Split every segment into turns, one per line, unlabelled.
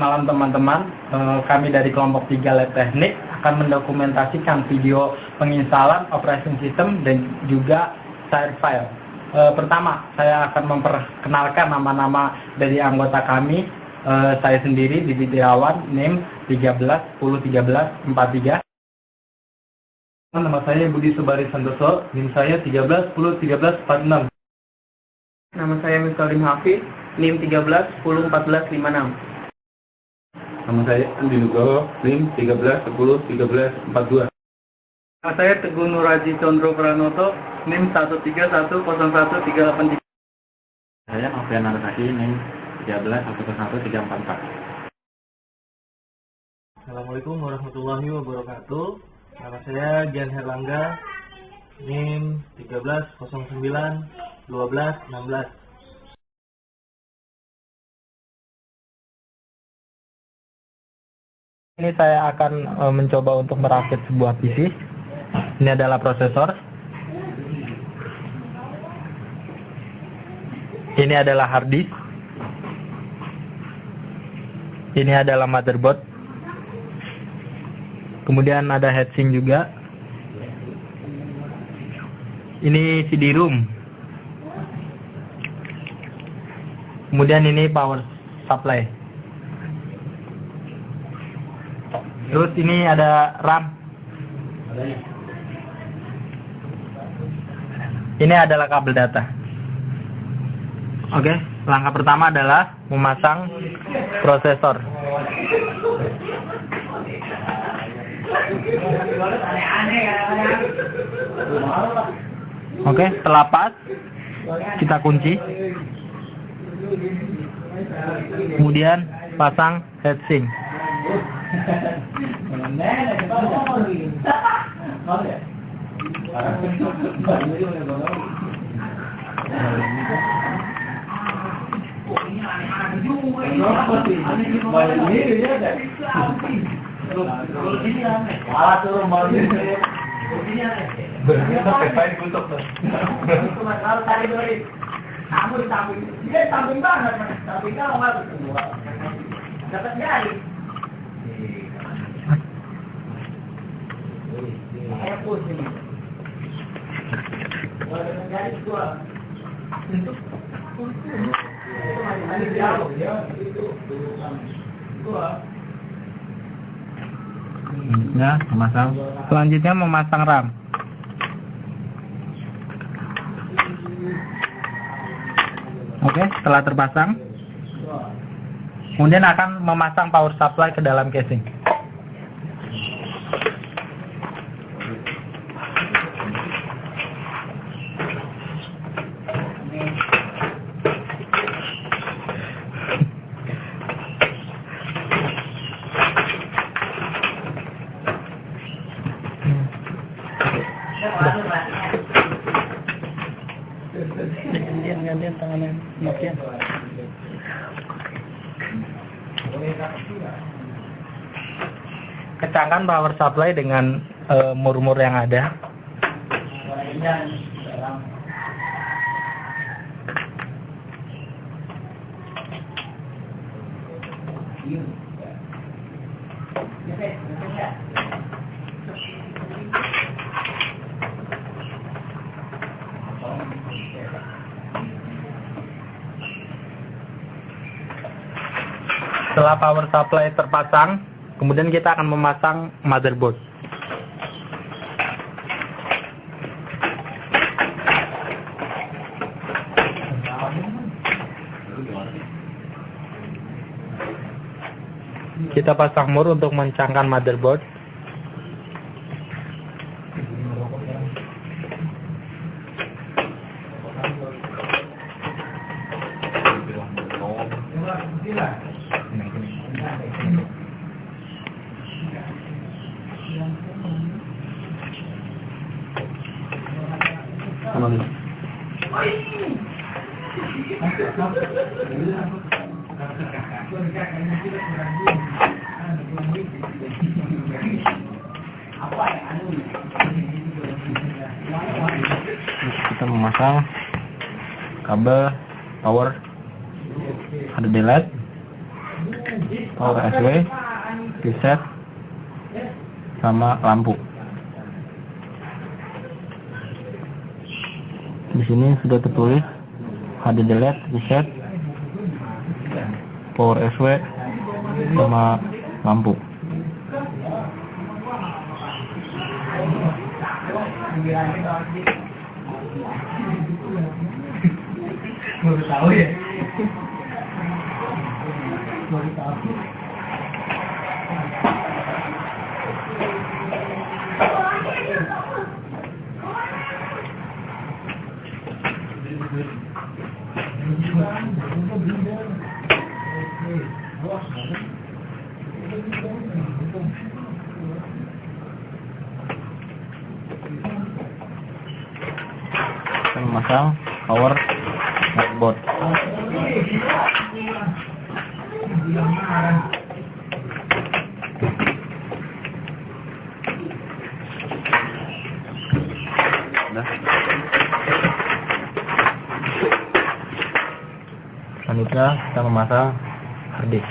malam teman-teman. Kami dari kelompok 3 Lab Teknik akan mendokumentasikan video penginstalan operating system dan juga share file. Pertama, saya akan memperkenalkan nama-nama dari anggota kami. Saya sendiri Didi Irawan, NIM 13 10 13 43. Nama saya Budi Subari Santoso, NIM saya 13 10 13 46.
Nama saya Miftahul Hafiz, NIM 13 10 14 56.
Nama saya Andi Nugroho, NIM 13 10 13 42.
Nama saya Teguh Nuraji Condro Pranoto, NIM 1310138.
Saya Novian Narsasi, NIM 13 101 344.
Assalamualaikum warahmatullahi wabarakatuh. Nama saya Gian Herlangga, NIM 13 09 12 16.
Ini saya akan mencoba untuk merakit sebuah PC. Ini adalah prosesor. Ini adalah hard disk. Ini adalah motherboard. Kemudian ada heatsink juga. Ini CD-ROM. Kemudian ini power supply. Terus ini ada RAM. Ini adalah kabel data. Oke, langkah pertama adalah memasang prosesor. Oke, setelah pas, kita kunci. Kemudian pasang heatsink. Ya, memasang. Selanjutnya memasang RAM. Oke, setelah terpasang, kemudian akan memasang power supply ke dalam casing. Gantian tangannya Nokia. Kencangkan power supply dengan mur-mur yang ada. Setelah power supply terpasang, kemudian kita akan memasang motherboard. Kita pasang mur untuk mencangkan motherboard. Kita memasang kabel power, ada delete, power SW, reset, sama lampu. Di sini sudah tertulis HD delete, reset, power SW, sama lampu. Baru tahu ya. Baru tahu. Kita memasang power motherboard. Selanjutnya kita memasang hard disk.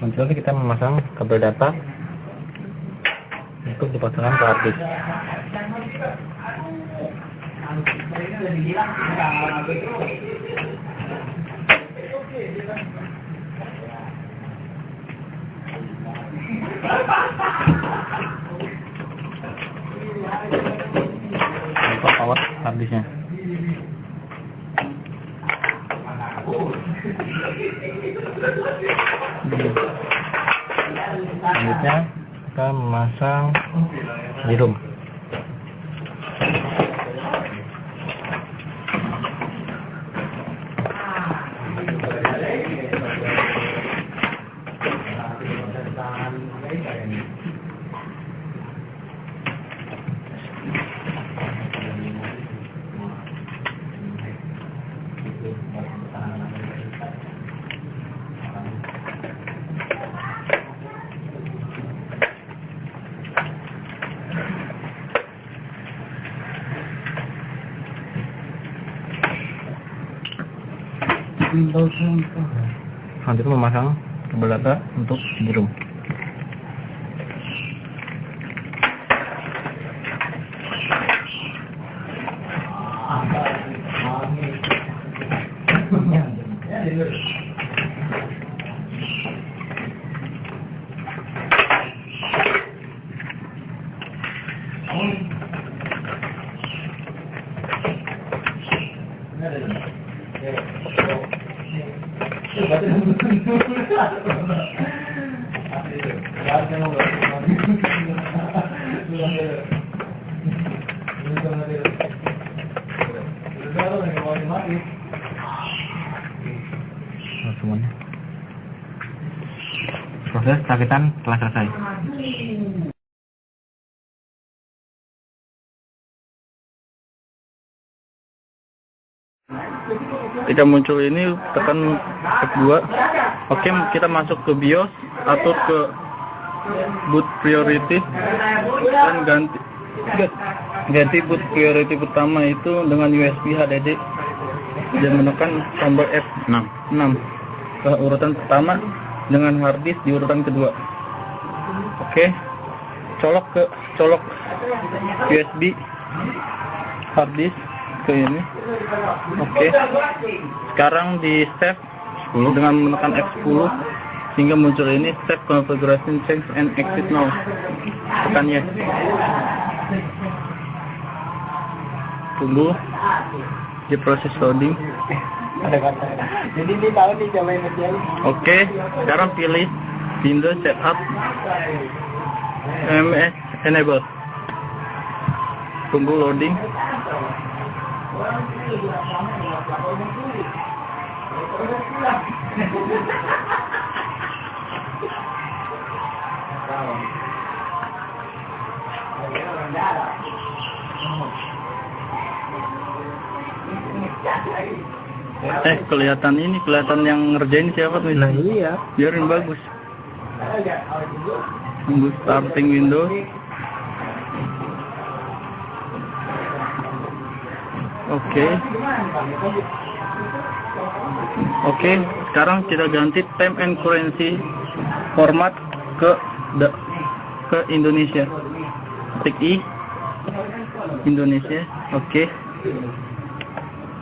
Selanjutnya kita memasang kabel data untuk dipasangkan ke hard disk. Untuk power hard disknya. Selanjutnya kita memasang jirum. Selanjutnya memasang kabel data untuk jirum. Semuanya. Proses perakitan telah selesai. Ketika muncul ini tekan F2. Oke, kita masuk ke BIOS atau ke boot priority dan ganti boot priority pertama itu dengan USB HDD dan menekan tombol F6 ke urutan pertama dengan hard disk di urutan kedua. Oke, colok USB hard disk ke ini. Oke, sekarang di save dengan menekan F10 sehingga muncul ini save configuration change and exit now. Tekan ya. Tunggu di proses loading. Ada kata. Jadi ini tahu nih cobain aja. Oke, sekarang pilih Windows setup MS enable. Tunggu loading. Kelihatan yang ngerjain siapa tuh?
Nah iya.
Biarin bagus. Tunggu starting Windows. Oke, sekarang kita ganti time and currency format ke Indonesia. Ketik I Indonesia. Oke.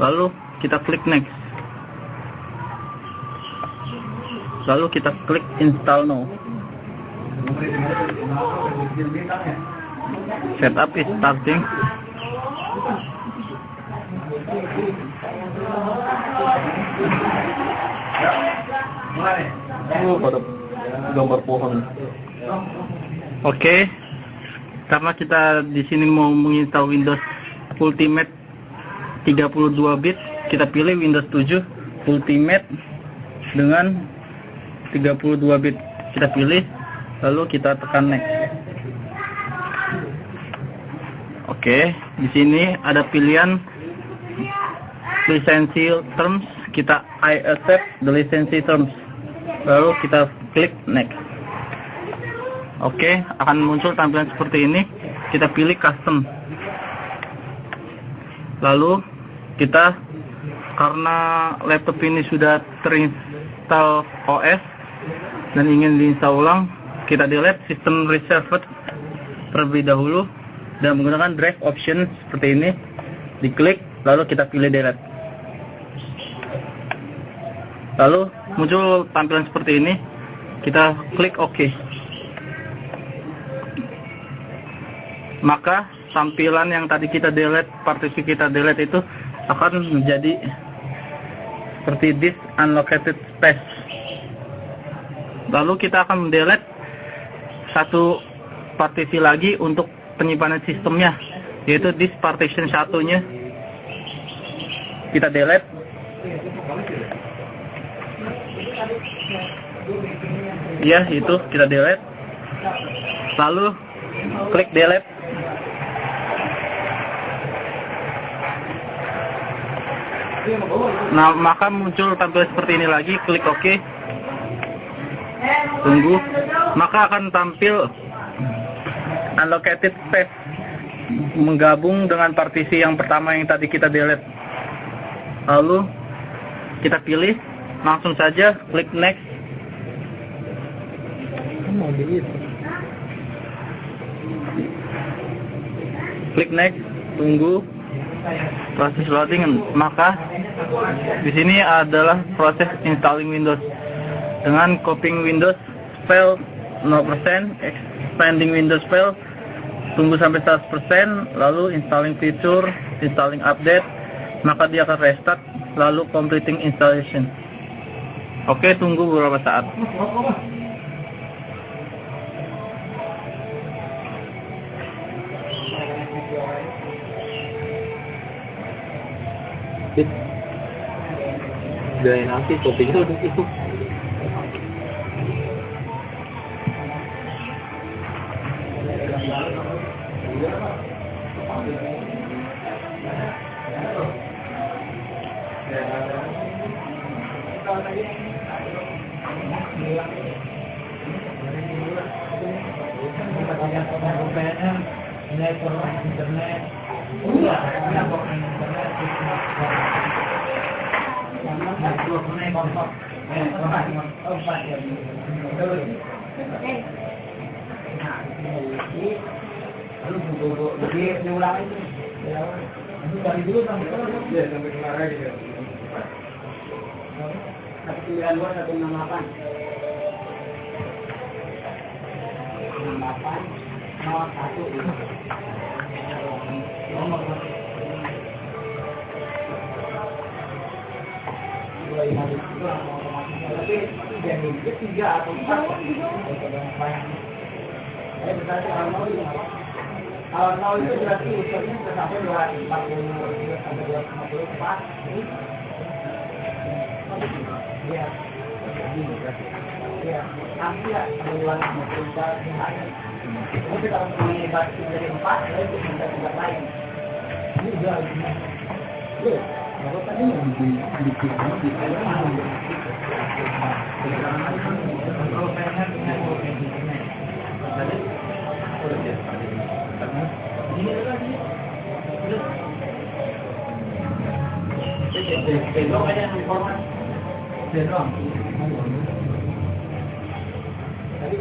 Lalu kita klik next. Lalu kita klik install now. Setup is starting.
Pada gambar pohon.
Oke. Karena kita di sini mau menginstal Windows Ultimate 32 bit, kita pilih Windows 7 Ultimate dengan 32 bit. Kita pilih, lalu kita tekan next. Oke, di sini ada pilihan lisensi terms. Kita I accept the license terms. Lalu kita klik next. Oke, akan muncul tampilan seperti ini. Kita pilih custom. Lalu kita, karena laptop ini sudah terinstall OS dan ingin diinstal ulang, kita delete system reserved terlebih dahulu dan menggunakan drive option seperti ini. Diklik, lalu kita pilih delete. Lalu muncul tampilan seperti ini. Kita klik OK. Maka tampilan yang tadi kita delete, partisi kita delete itu akan menjadi seperti this unallocated space. Lalu kita akan mendelete satu partisi lagi untuk penyimpanan sistemnya, yaitu disk partition satunya. Kita delete. Ya, itu kita delete. Lalu klik delete. Nah, maka muncul tampilan seperti ini lagi. Klik OK. Tunggu. Maka akan tampil unallocated space menggabung dengan partisi yang pertama yang tadi kita delete. Lalu kita pilih, langsung saja klik next. Klik next, tunggu proses loading. Maka di sini adalah proses installing Windows dengan copying Windows file 0%, expanding Windows file, tunggu sampai 100%, lalu installing feature, installing update, maka dia akan restart, lalu completing installation. Oke, tunggu beberapa saat.
Gaya nanti kopinya udah itu.
Kalau itu berarti usulnya sampai 240 sampai 254 ini. Iya. Iya. Nanti ya 254 ini. Tapi kalau melibatkan dari 4 itu bisa tempat lain. Ini juga iya. Kalau tadi yang bikin kalau pengen mau internet. Tadi ini lagi. Belok aja yang informasi. Belok. Tadi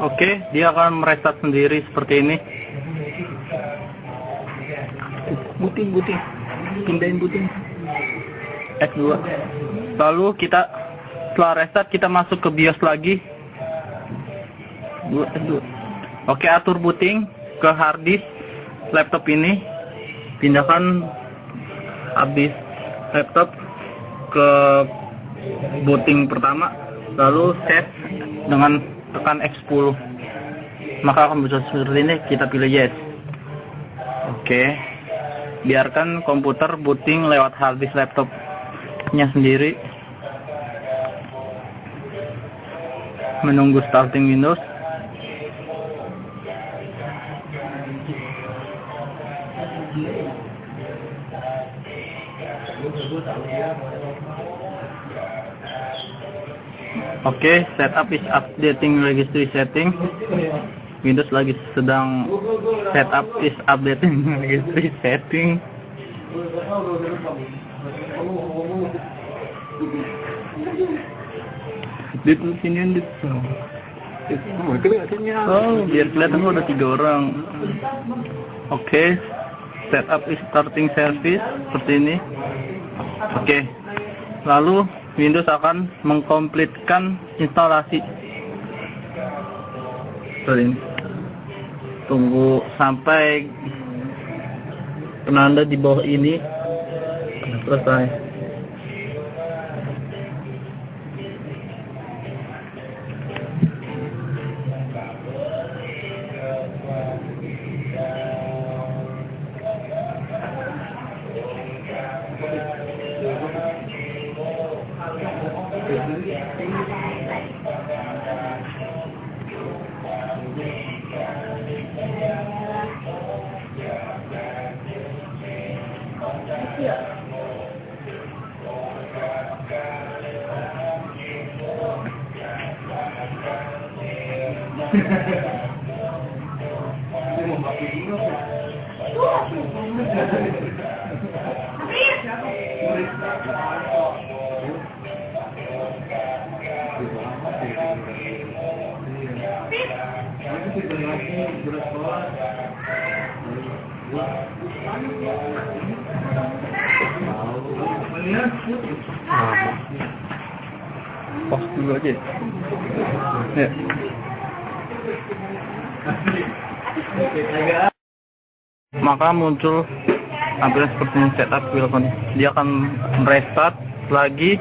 Oke, dia akan merestart sendiri seperti ini. Buting, pindahin buting. X2. Lalu kita setelah restart kita masuk ke BIOS lagi. Oke, atur booting ke hard disk laptop ini. Pindahkan hard disk laptop ke booting pertama, lalu set dengan tekan X10, maka akan bisa seperti ini. Kita pilih yes. Oke, biarkan komputer booting lewat hard disk laptopnya sendiri, menunggu starting Windows. Oke, setup is updating registry setting. Windows lagi sedang setup is updating registry setting. Oh, biar kelihatan ada 3 orang. Oke, setup is starting service seperti ini. Oke, lalu Windows akan mengkomplitkan instalasi. Seperti ini. Tunggu sampai penanda di bawah ini selesai. Pause dulu aja. Ya. Maka muncul tampilan seperti ini, setup welcome. Dia akan restart lagi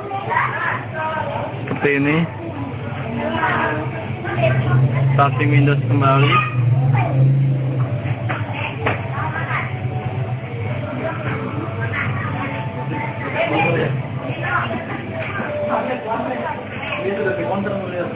seperti ini. Starting Windows kembali.
Dia sudah di counter melihat.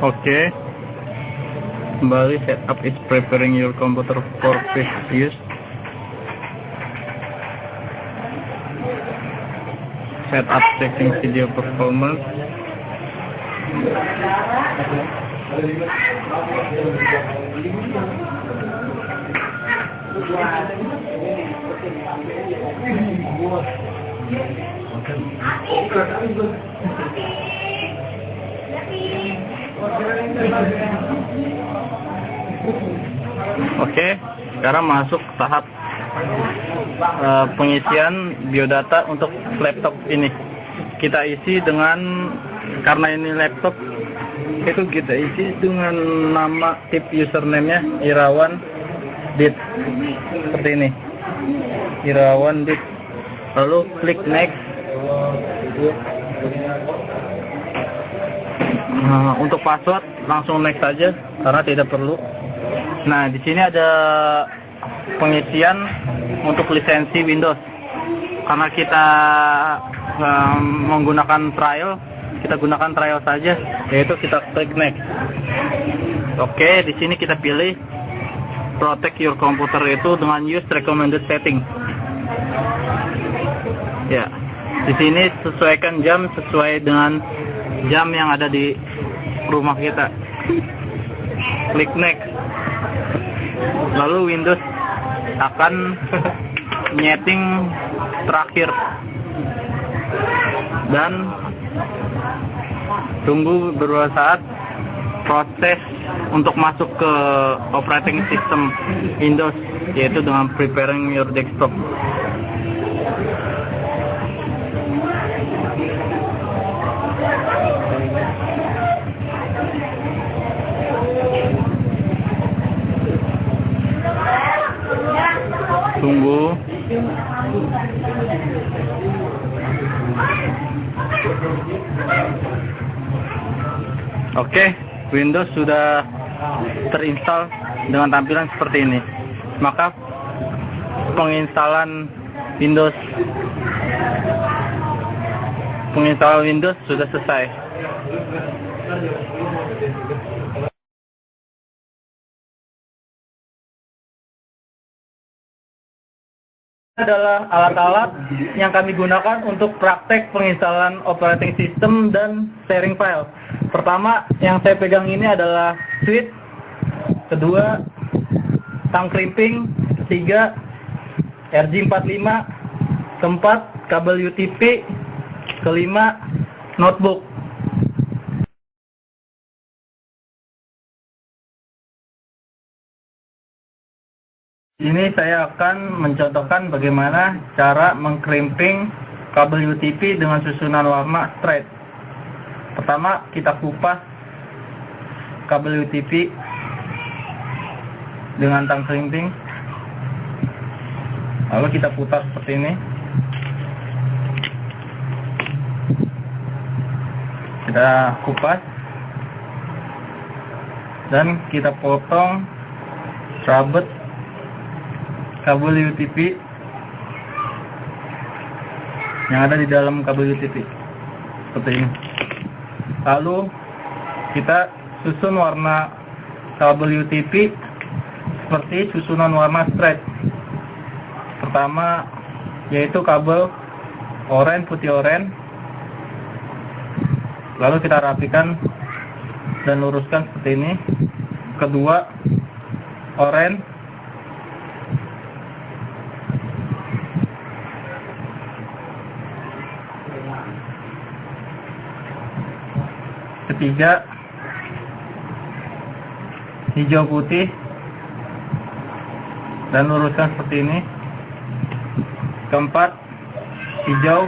Oke, kembali setup is preparing your computer for previous use. setup setting video performance. Oke, sekarang masuk tahap pengisian biodata untuk laptop ini. Kita isi dengan, karena ini laptop, itu kita isi dengan nama tip username-nya Irawan Dit, seperti ini, Irawan Dit. Lalu klik next. Untuk password langsung next saja karena tidak perlu. Nah, di sini ada pengisian untuk lisensi Windows. Karena kita menggunakan trial, kita gunakan trial saja, yaitu kita klik next. Oke, di sini kita pilih protect your computer itu dengan use recommended setting. Ya, di sini sesuaikan jam sesuai dengan jam yang ada di rumah kita. Klik next. Lalu Windows akan nyeting terakhir dan tunggu beberapa saat proses untuk masuk ke operating system Windows, yaitu dengan preparing your desktop. Tunggu. Oke, Windows sudah terinstall dengan tampilan seperti ini. Maka penginstalan Windows sudah selesai. Adalah alat-alat yang kami gunakan untuk praktek penginstalan operating system dan sharing file. Pertama, yang saya pegang ini adalah switch. Kedua, tang crimping. Ketiga, RJ45. Keempat, kabel UTP. Kelima, notebook. Ini saya akan mencontohkan bagaimana cara mengkrimping kabel UTP dengan susunan warna straight. Pertama, kita kupas kabel UTP dengan tang crimping. Lalu kita putar seperti ini. Kita kupas dan kita potong rabet kabel UTP yang ada di dalam kabel UTP seperti ini. Lalu kita susun warna kabel UTP seperti susunan warna straight. Pertama yaitu kabel oranye, putih oranye. Lalu kita rapikan dan luruskan seperti ini. Kedua, oranye. Ketiga, hijau putih, dan luruskan seperti ini. Keempat, hijau.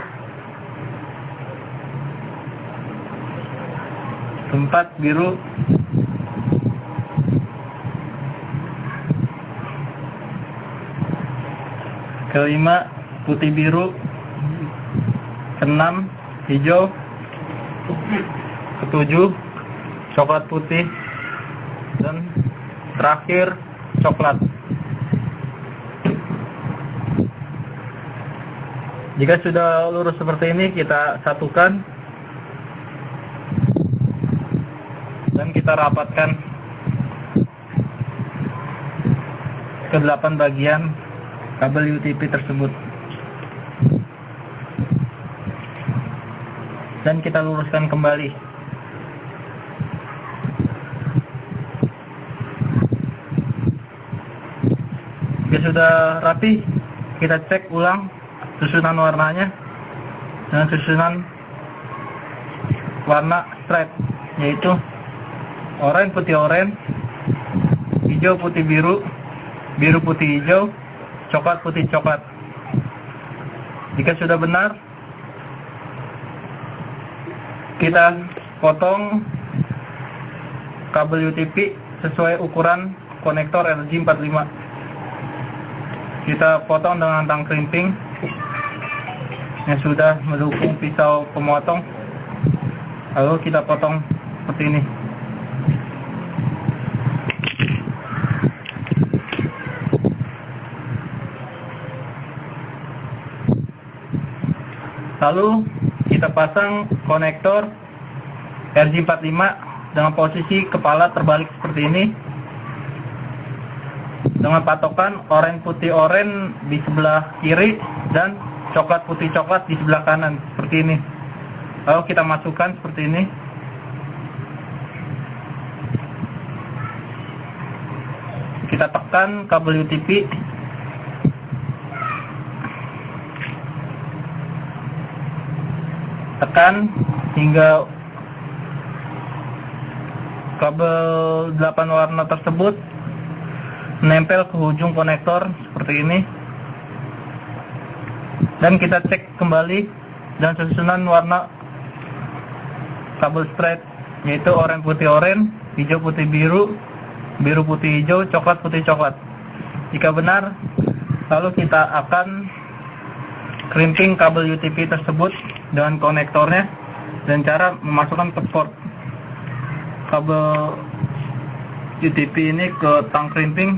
Keempat, biru. Kelima, putih biru. Keenam, hijau. Ketujuh, coklat putih. Dan terakhir, coklat. Jika sudah lurus seperti ini, kita satukan dan kita rapatkan ke 8 bagian kabel UTP tersebut. dan kita luruskan kembali. Jika sudah rapi, kita cek ulang susunan warnanya dengan susunan warna straight, yaitu oranye putih oranye, hijau putih biru, biru putih hijau, coklat putih coklat. Jika sudah benar, kita potong kabel UTP sesuai ukuran konektor RJ45. Kita potong dengan tang crimping yang sudah mendukung pisau pemotong, lalu kita potong seperti ini. Lalu kita pasang konektor RJ45 dengan posisi kepala terbalik seperti ini, dengan patokan oranye putih oranye di sebelah kiri dan coklat putih coklat di sebelah kanan seperti ini. Lalu kita masukkan seperti ini. Kita tekan kabel UTP. Tekan hingga kabel 8 warna tersebut menempel ke ujung konektor seperti ini, dan kita cek kembali dan susunan warna kabel straight, yaitu oranye putih oranye, hijau putih biru, biru putih hijau, coklat putih coklat. Jika benar, lalu kita akan crimping kabel UTP tersebut dengan konektornya dan cara memasukkan ke port kabel UTP ini ke tang crimping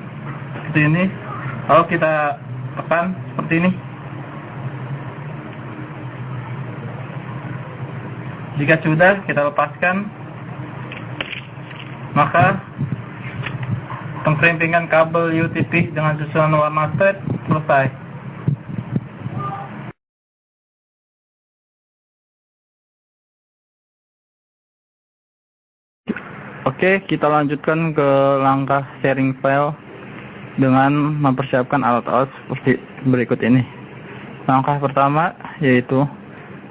seperti ini. Lalu kita tekan seperti ini. Jika sudah, kita lepaskan, maka pengkrimpingan kabel UTP dengan susunan warna straight selesai. Oke, kita lanjutkan ke langkah sharing file dengan mempersiapkan alat-alat seperti berikut ini. Langkah pertama yaitu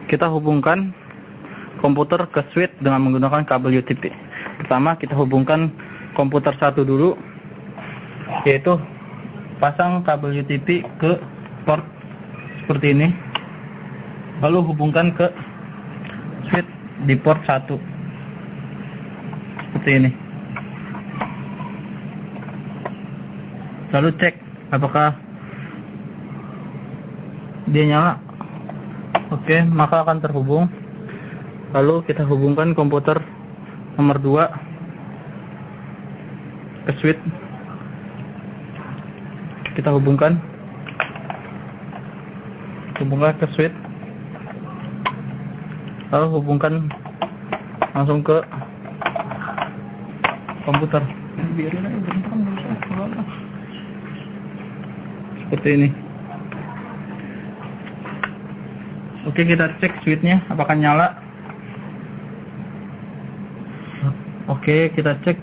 kita hubungkan komputer ke switch dengan menggunakan kabel UTP. Pertama, kita hubungkan komputer satu dulu, yaitu pasang kabel UTP ke port seperti ini, lalu hubungkan ke switch di port 1 seperti ini. Lalu cek apakah dia nyala. Oke, maka akan terhubung. Lalu kita hubungkan komputer nomor 2 ke switch. Kita hubungkan ke switch, lalu hubungkan langsung ke komputer. Biarin aja, bentar, seperti ini. Oke, kita cek switchnya apakah nyala. Oke, kita cek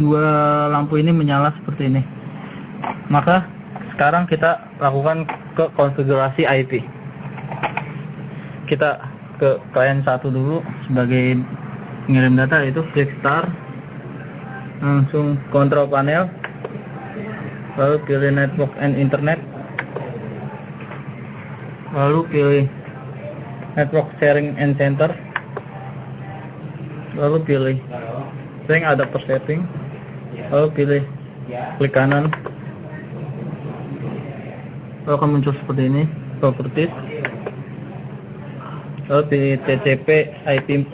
dua lampu ini menyala seperti ini. Maka sekarang kita lakukan ke konfigurasi IP. Kita ke klien 1 dulu sebagai pengirim data, yaitu klik start, langsung kontrol panel, lalu pilih network and internet, lalu pilih network sharing and center, lalu pilih ring adapter setting, lalu pilih klik kanan, lalu akan muncul seperti ini properties, lalu pilih TCP IP4,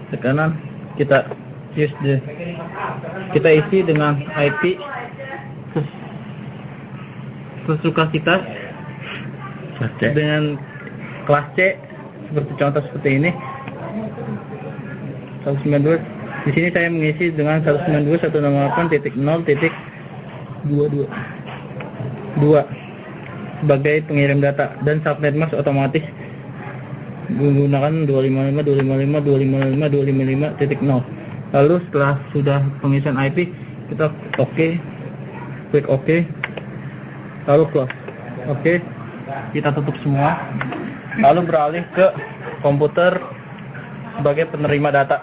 klik kanan, kita isi dengan IP sesuka kita dengan kelas C, seperti contoh seperti ini 192. Di sini saya mengisi dengan 192.168.0.22 sebagai pengirim data, dan subnet mas otomatis menggunakan 255.255.255.255.0. Lalu setelah sudah pengisian IP, kita klik OK, lalu close. Oke, kita tutup semua. Lalu beralih ke komputer sebagai penerima data,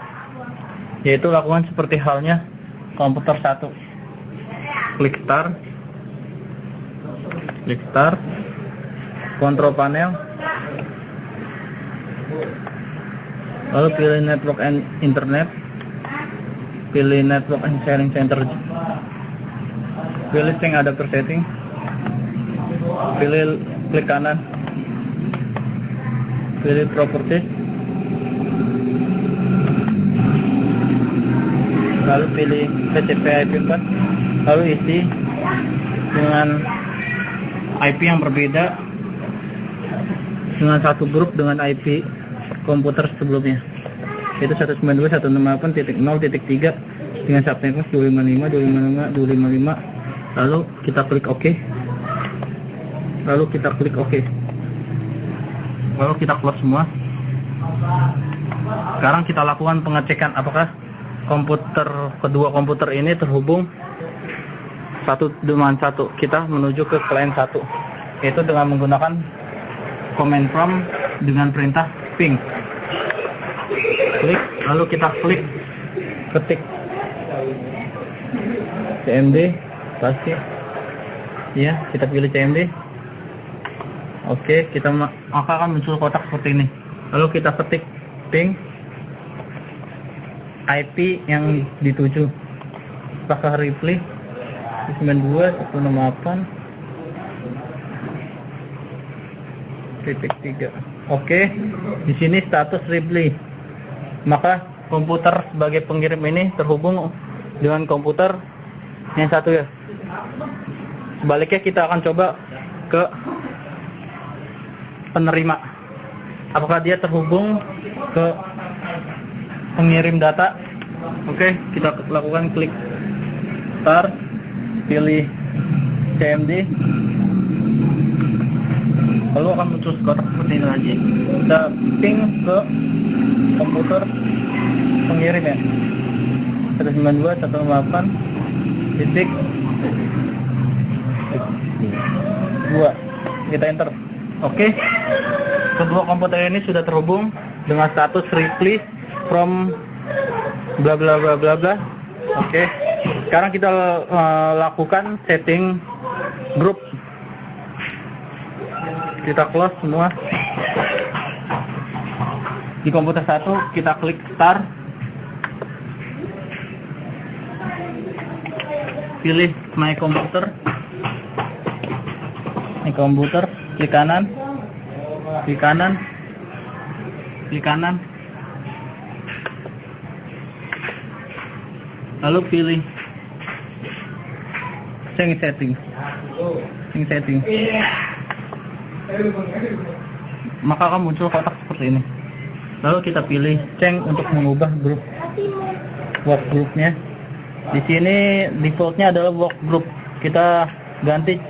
yaitu lakukan seperti halnya komputer 1. Klik start, kontrol panel, lalu pilih network and internet, pilih network and sharing center, pilih change adapter setting, pilih klik kanan, pilih properties, lalu pilih TCP/IP path, lalu isi dengan IP yang berbeda dengan satu grup dengan IP komputer sebelumnya, yaitu 192.168.0.3 dengan subnetwork 255.255.255. Lalu kita klik OK, lalu kita close semua. Sekarang kita lakukan pengecekan apakah kedua komputer ini terhubung satu dengan satu. Kita menuju ke client 1, yaitu dengan menggunakan command prompt dengan perintah ping. Lalu kita ketik CMD, pasti ya, kita pilih CMD. Oke, maka akan muncul kotak seperti ini. Lalu kita ketik ping IP yang dituju, apakah reply 92.168.3. Oke, di sini status reply, maka komputer sebagai pengirim ini terhubung dengan komputer yang satu ya. Sebaliknya kita akan coba ke penerima, apakah dia terhubung ke pengirim data. Oke, kita lakukan klik start, pilih CMD, lalu akan muncul kotak seperti ini lagi. Kita ping ke komputer pengirim ya, 192.168.2. Kita enter. Oke, kedua komputer ini sudah terhubung dengan status reply from bla bla bla bla bla. Oke, sekarang kita lakukan setting grup. Kita close semua. Di komputer 1 kita klik start, pilih my computer, klik kanan, lalu pilih change setting, maka akan muncul kotak seperti ini. Lalu kita pilih change untuk mengubah grup work groupnya. Di sini defaultnya adalah work group, kita ganti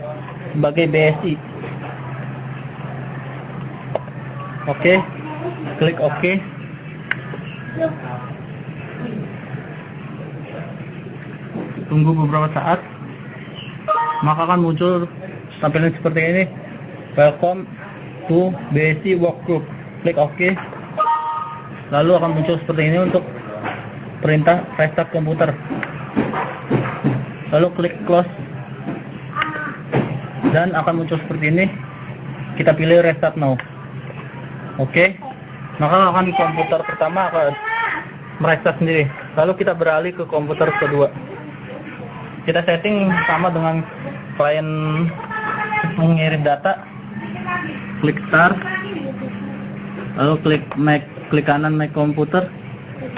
sebagai BSI. Oke, klik OK. Tunggu beberapa saat, maka akan muncul tampilan seperti ini. Welcome to BSI Workgroup. Klik OK. Lalu akan muncul seperti ini untuk perintah restart komputer. Lalu klik close dan akan muncul seperti ini. Kita pilih restart now. Oke, maka akan komputer pertama akan merestart sendiri. Lalu kita beralih ke komputer kedua. Kita setting sama dengan klien mengirim data. Klik start, lalu klik kanan my computer,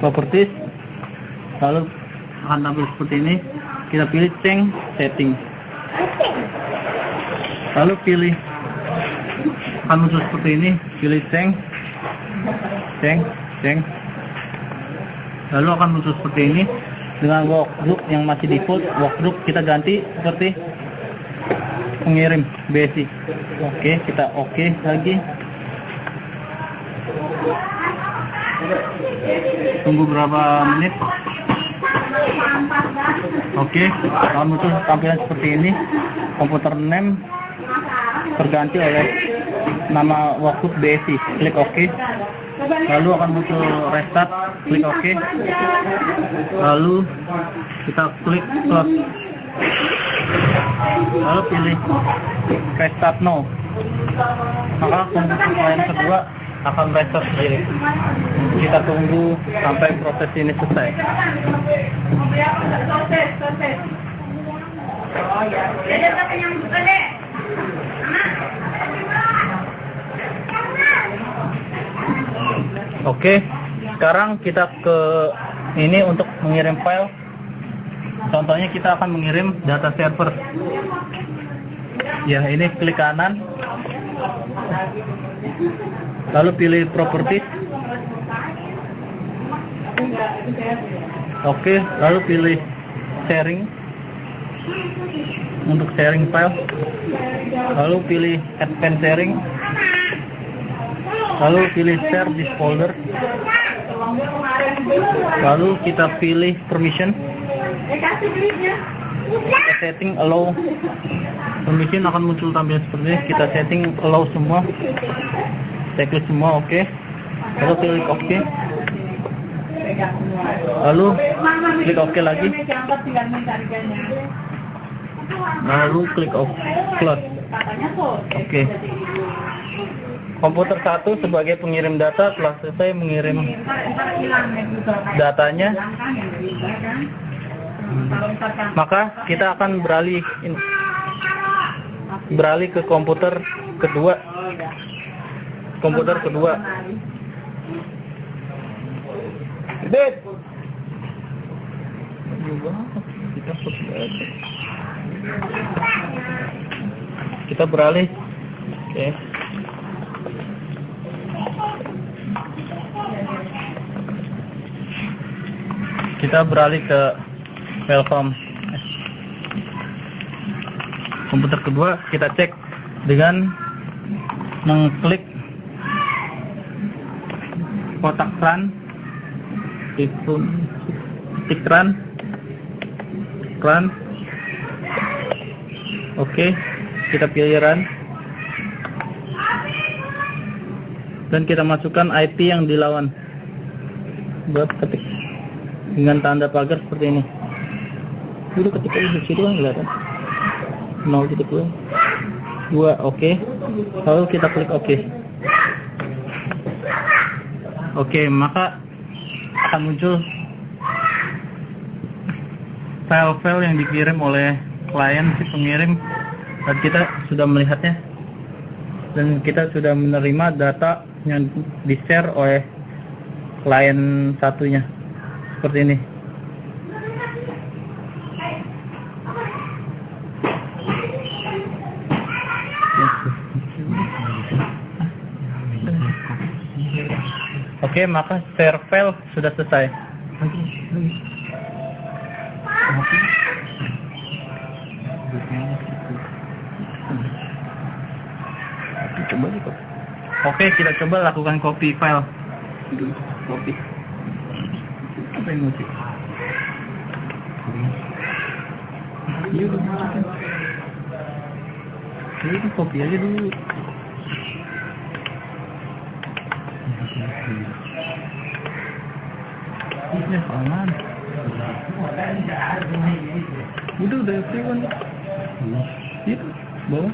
properties, lalu akan tampil seperti ini. Kita pilih change setting, lalu pilih, akan muncul seperti ini. Pilih change, lalu akan muncul seperti ini dengan workgroup yang masih default. Workgroup kita ganti seperti pengirim basic. Oke, kita oke lagi. Tunggu berapa menit. Oke, lalu muncul tampilan seperti ini. Komputer name terganti oleh nama workbook BSI. Klik OK. Lalu akan muncul restart. Klik OK. Lalu kita klik close. Lalu pilih restart now. Maka komputer klien kedua akan restart sendiri. Kita tunggu sampai proses ini selesai. Oke, sekarang kita ke ini untuk mengirim file. Contohnya kita akan mengirim data server. Ya, ini klik kanan. Lalu pilih properties. Oke, lalu pilih sharing untuk sharing file. Lalu pilih advance sharing. Lalu pilih share this folder. Lalu kita pilih permission. Kita setting allow. Permission akan muncul tampilan seperti ini. Kita setting allow semua. Saya klik semua, oke. Lalu klik OK. Lalu klik OK lagi. Lalu klik close. Oke. Komputer 1 sebagai pengirim data telah selesai mengirim datanya. Maka kita akan beralih ke komputer kedua. Kita beralih. Oke. Kita beralih ke welcome. Komputer kedua kita cek dengan mengklik kotak run, titik run. Oke, kita pilih run dan kita masukkan IP yang dilawan. Buat ketik dengan tanda pagar seperti ini. Dulu ketika di situ kan kelihatan 0.2. Oke. Lalu kita klik OK. Oke, maka akan muncul file-file yang dikirim oleh klien si pengirim, dan kita sudah melihatnya, dan kita sudah menerima data yang di-share oleh klien satunya seperti ini. Oke, maka share file sudah selesai. Oke, kita coba lakukan copy file. Copy. Apa yang mau cek? Ini copy aja dulu. Ini aman. Udah everyone. Itu bawah.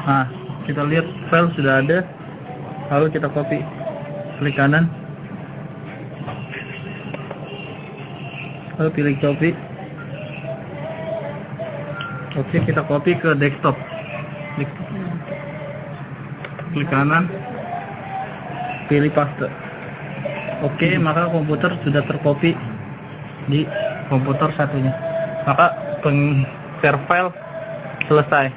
Nah, kita lihat file sudah ada. Lalu kita copy. Klik kanan. Lalu pilih copy. Oke, kita copy ke desktop. Klik kanan. Pilih paste. Oke, maka komputer sudah tercopy di komputer satunya. Maka share file selesai.